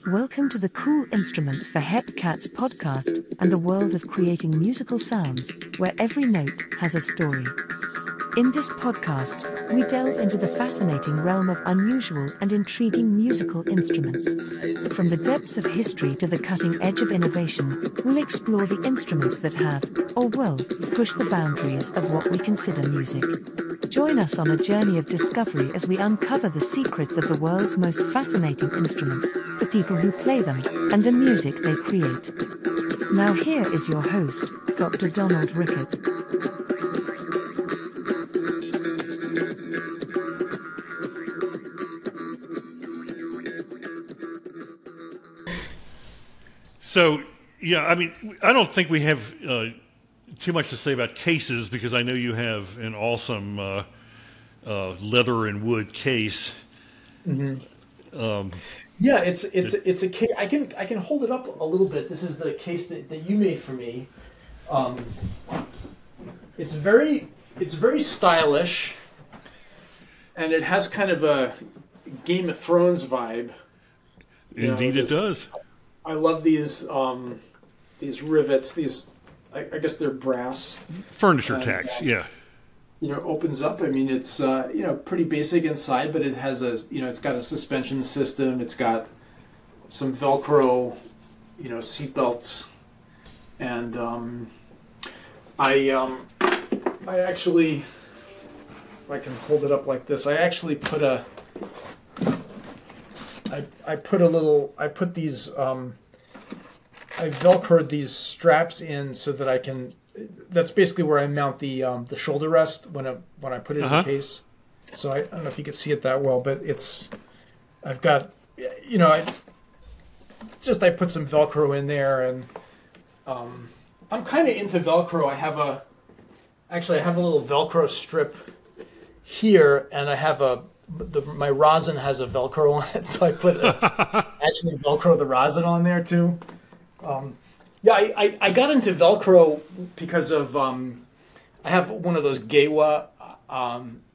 Welcome to the Cool Instruments for Hep Cats podcast and the world of creating musical sounds, where every note has a story. In this podcast, we delve into the fascinating realm of unusual and intriguing musical instruments. From the depths of history to the cutting edge of innovation, we'll explore the instruments that have, or will, push the boundaries of what we consider music. Join us on a journey of discovery as we uncover the secrets of the world's most fascinating instruments, the people who play them, and the music they create. Now here is your host, Dr. Donald Rickert. So, yeah, I mean, I don't think we have too much to say about cases because I know you have an awesome leather and wood case. Mm-hmm. Yeah, it's a case. I can hold it up a little bit. This is the case that you made for me. It's very stylish, and it has kind of a Game of Thrones vibe. Indeed, it does. I love these rivets. These, I guess they're brass furniture tacks. Yeah. Opens up. I mean, it's pretty basic inside, but it has it's got a suspension system. It's got some Velcro, seat belts, and I actually, if I can hold it up like this, I actually put I Velcroed these straps in so that I can. That's basically where I mount the shoulder rest when I put it in the case. So I don't know if you can see it that well, but I've got I put some Velcro in there, and I'm kind of into Velcro. I have a little Velcro strip here, and I have my rosin has a Velcro on it, so I actually Velcro the rosin on there too. I got into Velcro because of I have one of those Gewa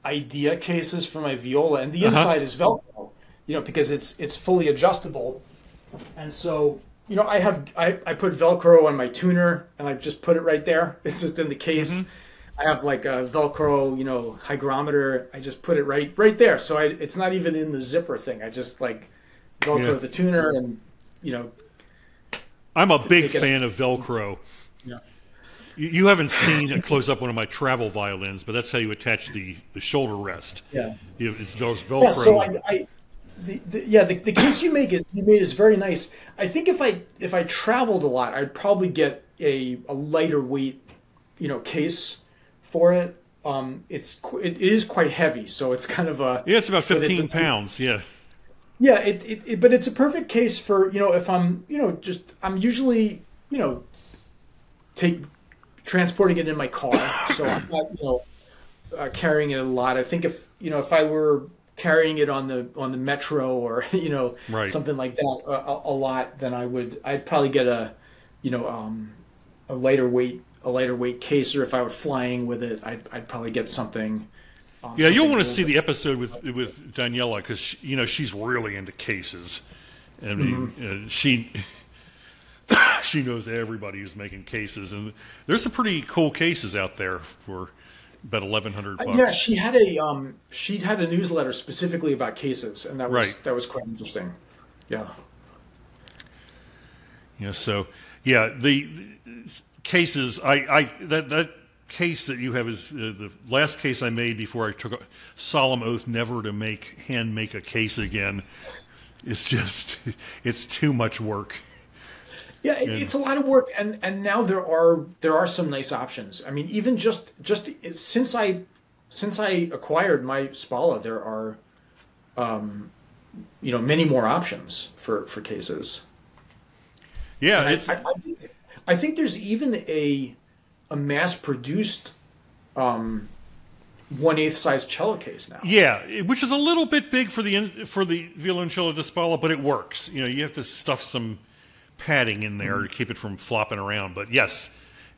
Idea cases for my viola, and the inside is Velcro, because it's fully adjustable, and so I put Velcro on my tuner, and I just put it right there. It's just in the case. Mm-hmm. I have like a Velcro, hygrometer. I just put it right there, so it's not even in the zipper thing. I just Velcro the tuner, and I'm a big fan of Velcro. Yeah. You haven't seen a close-up one of my travel violins, but that's how you attach the shoulder rest. Yeah. It's Velcro. Yeah, so the case you made is very nice. I think if I traveled a lot, I'd probably get a lighter weight, case for it. It is quite heavy, so it's kind of a... Yeah, it's about 15 pounds, yeah. Yeah, but it's a perfect case for, if I'm, I'm usually, transporting it in my car, so I'm not, carrying it a lot. I think if I were carrying it on the metro or, something like that a lot, then I'd probably get a lighter weight case, or if I were flying with it, I'd probably get something. Yeah, you'll want to see the episode with Daniela because she's really into cases. I mean, she knows everybody who's making cases, and there's some pretty cool cases out there for about $1,100. Yeah, she had a newsletter specifically about cases, and that was quite interesting. Yeah. Yeah. So the cases that case that you have is the last case I made before I took a solemn oath never to hand make a case again. It's too much work. Yeah, it's a lot of work, and now there are some nice options. I mean, even just since I acquired my Spalla, there are many more options for cases. Yeah, I think there's even a mass-produced 1/8 size cello case now. Yeah, which is a little bit big for the violoncello da Spalla, but it works. You have to stuff some padding in there to keep it from flopping around. But yes,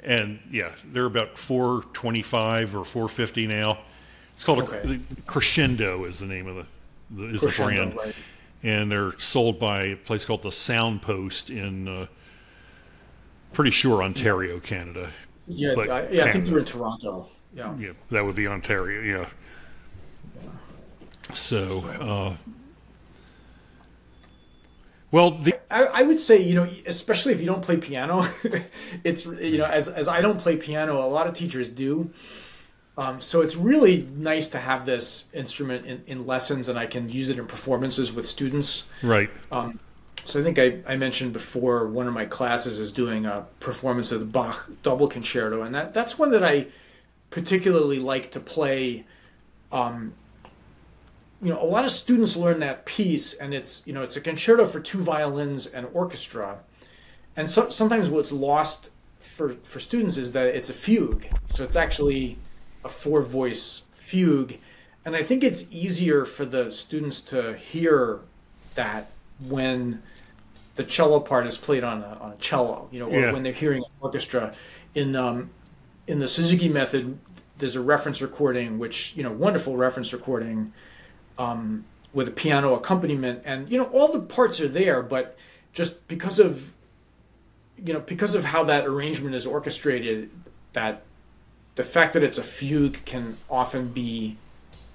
And yeah, they're about $425 or $450 now. It's called Crescendo is the name of the brand, right. And they're sold by a place called the Soundpost in pretty sure Ontario, Canada. Yeah, but I think they're in Toronto. Yeah, that would be Ontario. Yeah. So, well, I would say, especially if you don't play piano, it's, as I don't play piano, a lot of teachers do. So it's really nice to have this instrument in lessons, and I can use it in performances with students. Right. So I think I mentioned before, one of my classes is doing a performance of the Bach Double Concerto, and that's one that I particularly like to play. A lot of students learn that piece, and it's a concerto for 2 violins and orchestra. And sometimes what's lost for students is that it's a fugue. So it's actually a 4-voice fugue. And I think it's easier for the students to hear that when the cello part is played on a cello, or when they're hearing an orchestra. In the Suzuki method, there's a reference recording, which, wonderful reference recording, with a piano accompaniment, and all the parts are there, but just because of how that arrangement is orchestrated, that the fact that it's a fugue can often be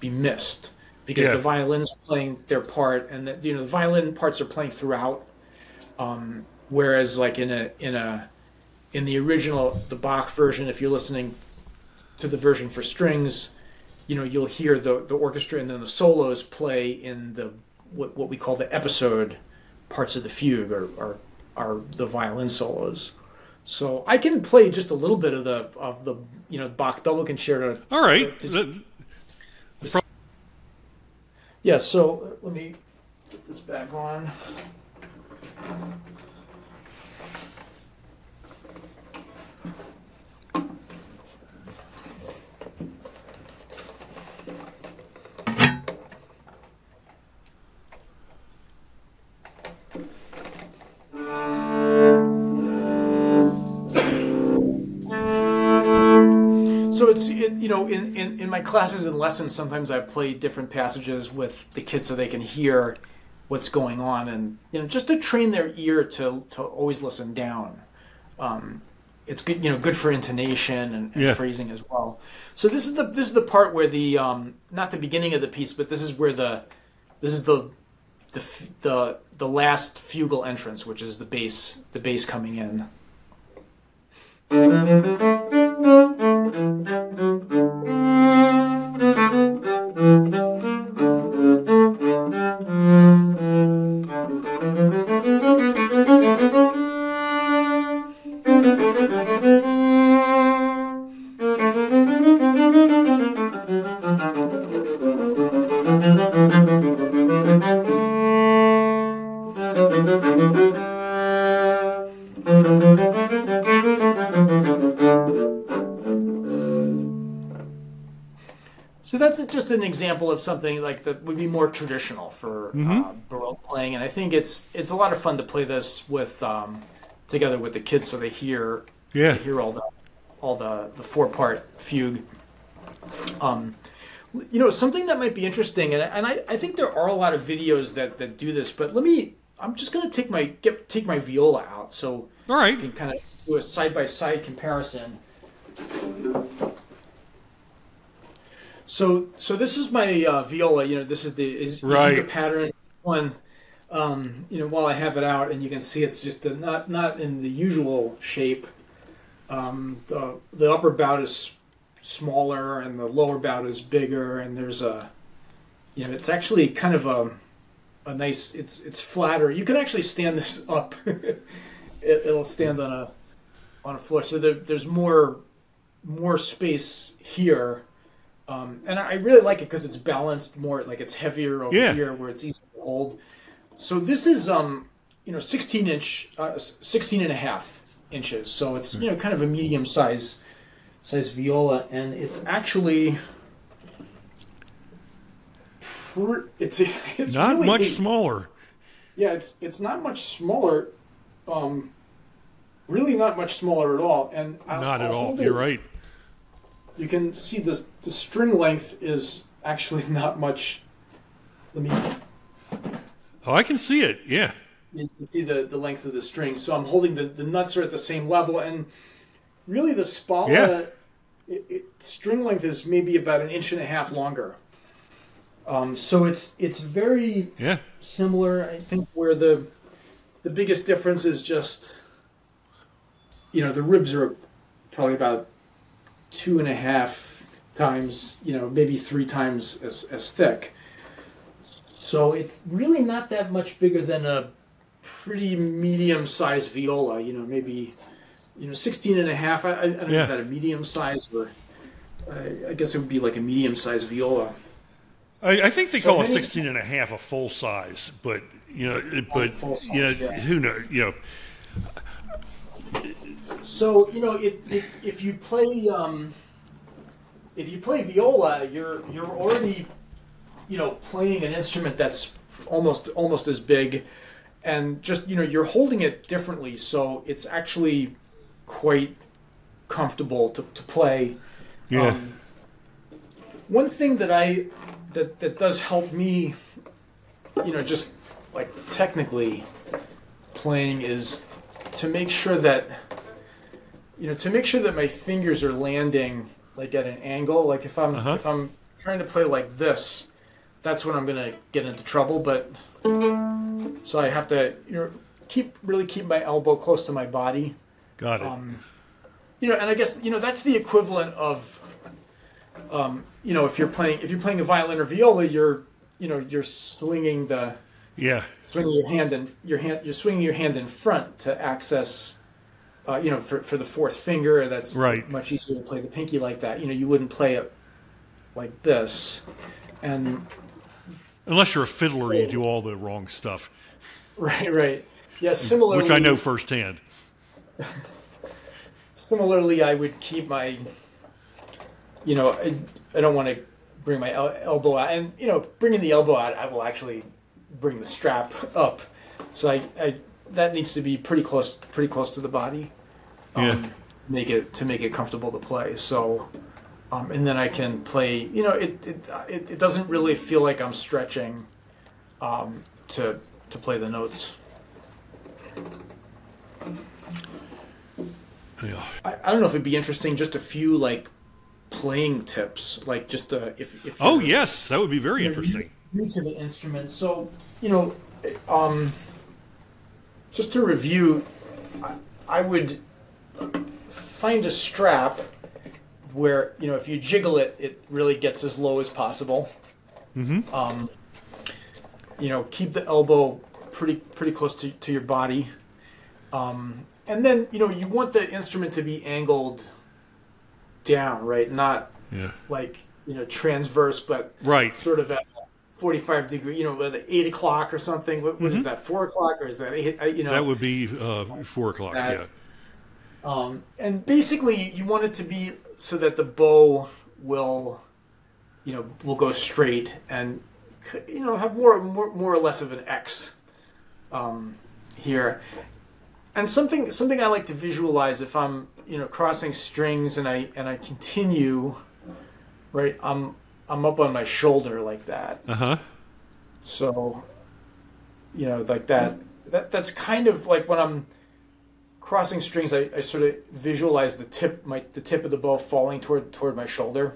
missed, because the violins are playing their part, and the violin parts are playing throughout, whereas like in the original, the Bach version, if you're listening to the version for strings, you'll hear the orchestra, and then the solos play in the what we call the episode parts of the fugue, are the violin solos. So I can play just a little bit of the Bach Double Concerto. All right. Yeah. So let me get this back on. So it's in my classes and lessons, sometimes I play different passages with the kids so they can hear what's going on, and just to train their ear to always listen down. It's good, good for intonation and phrasing as well. So this is the part where the not the beginning of the piece, but this is the last fugal entrance, which is the bass coming in. So that's just an example of something like that would be more traditional for Baroque playing, and I think it's a lot of fun to play this with together with the kids, so they hear all the 4-part fugue. Something that might be interesting, and I think there are a lot of videos that do this, but I'm just going to take my viola out, so all right, I can kind of do a side-by-side comparison. So this is my viola. This is the pattern one. While I have it out, and you can see it's just not in the usual shape. The upper bout is smaller, and the lower bout is bigger, and there's it's actually kind of a nice. It's flatter. You can actually stand this up. It'll stand on a floor. So there's more space here. And I really like it because it's balanced more, like it's heavier over here where it's easier to hold. So this is 16 and a half inches. So it's kind of a medium size viola, and it's actually it's not really much smaller. Yeah, it's not much smaller. really not much smaller at all. And not at all. You're right. You can see the string length is actually not much. Let me. Oh, I can see it. Yeah. You can see the length of the string. So I'm holding the nuts are at the same level, and really the Spalla string length is maybe about 1.5 inches longer. So it's very similar. I think where the biggest difference is just, the ribs are probably about 2.5 times, maybe 3 times as thick. So it's really not that much bigger than a pretty medium-sized viola, maybe 16.5. I don't know, is that a medium size, or I guess it would be like a medium-sized viola. I think they call a 16.5 a full size, but full size, who knows? So if you play viola, you're already playing an instrument that's almost as big, and just you're holding it differently, so it's actually quite comfortable to play. Yeah. One thing that does help me, just like technically playing, is to make sure that my fingers are landing like at an angle. Like if I'm trying to play like this, that's when I'm gonna get into trouble. But so I have to keep my elbow close to my body. Got it. And I guess that's the equivalent of if you're playing a violin or viola, you're swinging your hand you're swinging your hand in front to access for the fourth finger. That's right. Much easier to play the pinky like that. You wouldn't play it like this, and unless you're a fiddler, you do all the wrong stuff. Right. Yeah, similarly, which I know firsthand. Similarly, I would keep my, I don't want to bring my elbow out, and bringing the elbow out, I will actually bring the strap up. So I that needs to be pretty close to the body. Make it comfortable to play. So, and then I can play. It doesn't really feel like I'm stretching, to play the notes. Yeah. I don't know if it'd be interesting, just a few like playing tips, like just if yes, that would be very interesting. New to the instrument, so just to review, I would find a strap where if you jiggle it, it really gets as low as possible. Mm-hmm. Keep the elbow pretty close to your body. And then, you want the instrument to be angled down, right? Not like, transverse, but right. Sort of at 45 degree, at 8 o'clock or something. What is that, 4 o'clock, or is that 8? That would be 4 o'clock, And basically, you want it to be so that the bow will go straight and, have more or less of an X here. And something I like to visualize if I'm crossing strings and I continue, right? I'm up on my shoulder like that. So like that. That's kind of like when I'm crossing strings. I sort of visualize the tip of the bow falling toward my shoulder.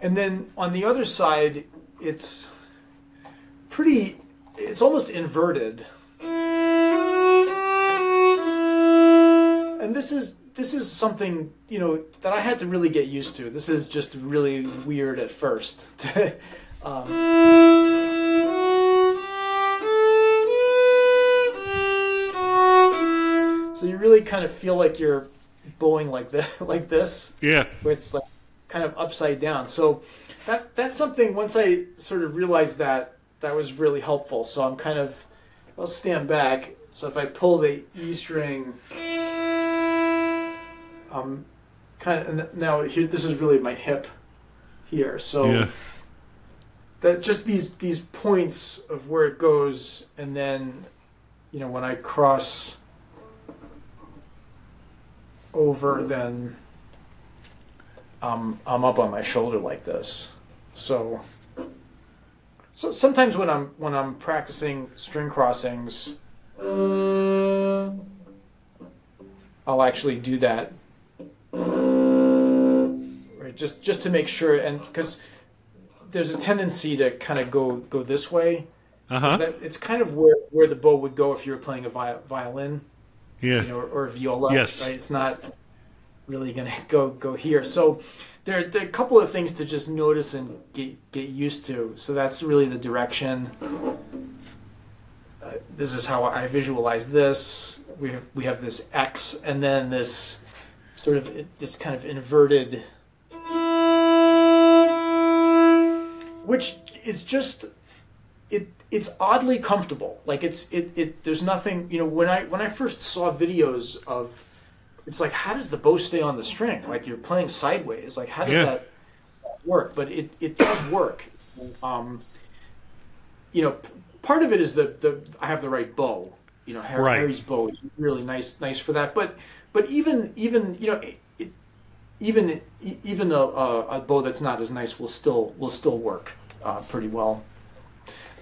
And then on the other side, it's almost inverted. And this is something that I had to really get used to. This is just really weird at first. So you really kind of feel like you're bowing like this. Yeah. Where it's like kind of upside down. So that's something. Once I sort of realized that was really helpful. So I'll stand back. So if I pull the E string. Kind of now here. This is really my hip here. So that just these points of where it goes, and then when I cross over, then I'm up on my shoulder like this. So sometimes when I'm practicing string crossings, I'll actually do that, right? Just to make sure, and because there's a tendency to kind of go this way. It's kind of where the bow would go if you were playing a violin, or a viola. Yes. Right? It's not really going to go here. So there are a couple of things to just notice and get used to. So that's really the direction. This is how I visualize this. We have this X, and then this sort of this kind of inverted, which is just it's oddly comfortable. Like there's nothing, when I first saw videos of, it's like, how does the bow stay on the string? Like, you're playing sideways. Like, how does that work? But it does work. Part of it is I have the right bow. Harry's bow is really nice for that. But even a bow that's not as nice will still work pretty well.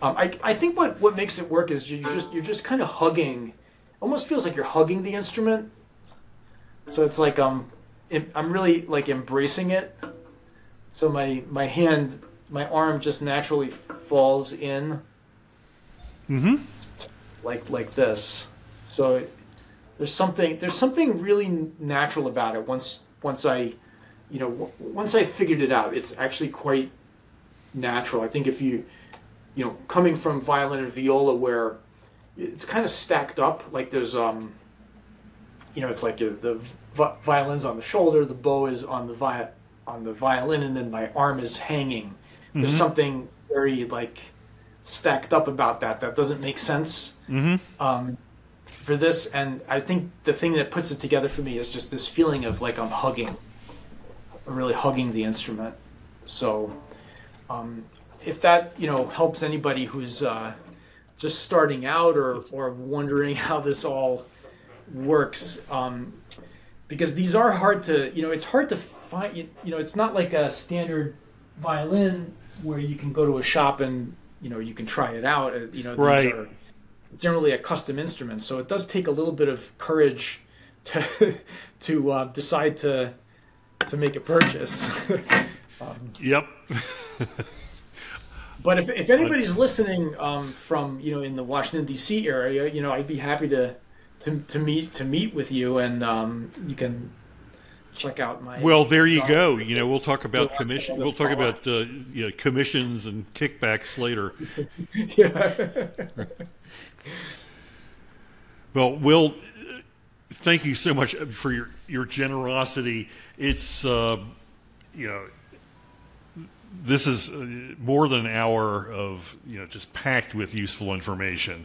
I think what makes it work is you're just kind of hugging. Almost feels like you're hugging the instrument. So it's like I'm really like embracing it. So my arm just naturally falls in. Mm-hmm. Like this. So there's something really natural about it. Once I figured it out, it's actually quite natural. I think if coming from violin and viola, where it's kind of stacked up, like there's it's like the violin's on the shoulder, the bow is on the violin, and then my arm is hanging. Mm-hmm. There's something very like stacked up about that doesn't make sense for this. And I think the thing that puts it together for me is just this feeling of like I'm really hugging the instrument. So if that helps anybody who's just starting out or wondering how this all works, because these are hard to it's hard to find. It's not like a standard violin where you can go to a shop and you can try it out. These are generally a custom instrument, so it does take a little bit of courage to decide to make a purchase. Yep. But if anybody's listening from in the Washington D.C. area, I'd be happy to meet with you, and you can check out my. Well, there you go. We'll talk about commission. We'll talk about commissions and kickbacks later. Yeah. Well, Will, thank you so much for your generosity. It's this is more than an hour of just packed with useful information.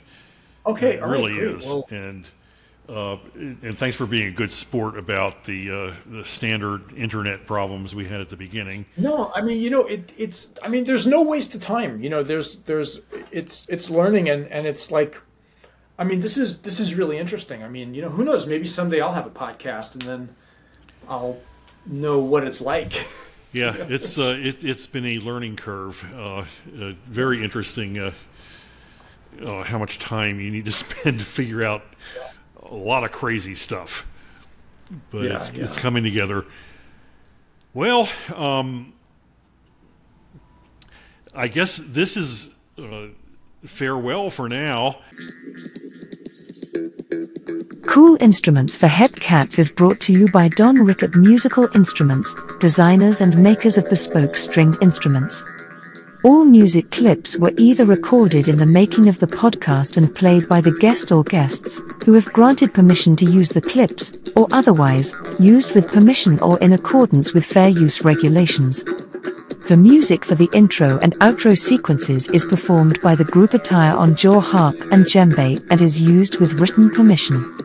Okay, it really right, is. Well, and thanks for being a good sport about the standard internet problems we had at the beginning. No, I mean, it's. I mean, there's no waste of time. It's learning, and it's like, I mean, this is really interesting. I mean, who knows? Maybe someday I'll have a podcast, and then I'll know what it's like. Yeah, it's been a learning curve. Very interesting. How much time you need to spend to figure out a lot of crazy stuff, but it's coming together. Well, I guess this is farewell for now. Cool Instruments for Hep Cats is brought to you by Donrickert Musical Instruments, designers and makers of bespoke string instruments. All music clips were either recorded in the making of the podcast and played by the guest or guests, who have granted permission to use the clips, or otherwise, used with permission or in accordance with fair use regulations. The music for the intro and outro sequences is performed by the group Attire on jaw harp and djembe and is used with written permission.